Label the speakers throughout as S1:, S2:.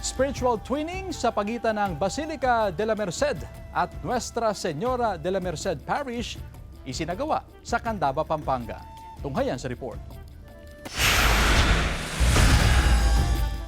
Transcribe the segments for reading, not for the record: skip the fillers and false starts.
S1: Spiritual twinning sa pagitan ng Basilica de la Merced at Nuestra Señora de la Merced Parish isinagawa sa Candaba, Pampanga. Tunghayan sa report.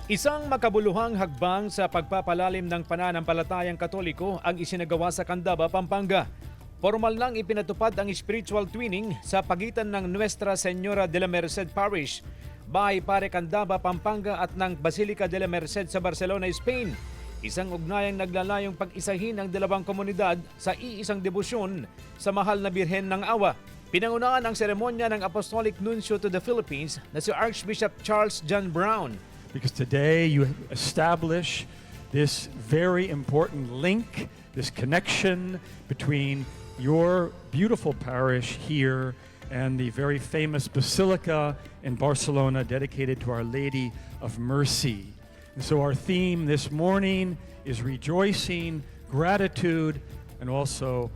S2: Isang makabuluhang hagbang sa pagpapalalim ng pananampalatayang Katoliko ang isinagawa sa Candaba, Pampanga. Formal lang ipinatupad ang spiritual twinning sa pagitan ng Nuestra Señora de la Merced Parish, Bahay Pare Candaba, Pampanga at ng Basilica de la Merced sa Barcelona, Spain. Isang ugnayang naglalayong pag-isahin ang dalawang komunidad sa iisang debosyon sa mahal na Birhen ng Awa. Pinangunahan ang seremonya ng Apostolic Nuncio to the Philippines na si Archbishop Charles John Brown.
S3: Because today you establish this very important link, this connection between your beautiful parish here and the very famous Basilica in Barcelona dedicated to Our Lady of Mercy. And so our theme this morning is rejoicing, gratitude, and also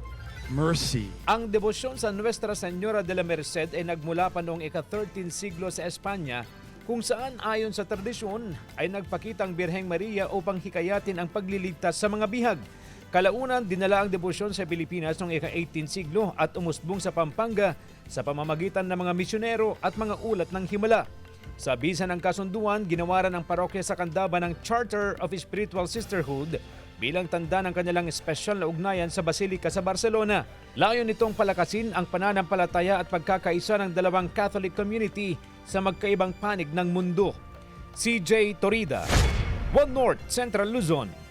S3: mercy.
S2: Ang debosyon sa Nuestra Señora de la Merced ay nagmula pa noong ika-13 siglo sa Espanya, kung saan ayon sa tradisyon ay nagpakitang Birheng Maria upang hikayatin ang pagliligtas sa mga bihag. Kalaunan, dinala ang debosyon sa Pilipinas noong ika-18 siglo at umusbong sa Pampanga sa pamamagitan ng mga misyonero at mga ulat ng himala. Sa bisa ng kasunduan, ginawaran ng parokya sa Candaba ng Charter of Spiritual Sisterhood bilang tanda ng kanilang espesyal na ugnayan sa Basilica sa Barcelona. Layon nitong palakasin ang pananampalataya at pagkakaisa ng dalawang Catholic community sa magkaibang panig ng mundo. CJ Torida, One North, Central Luzon.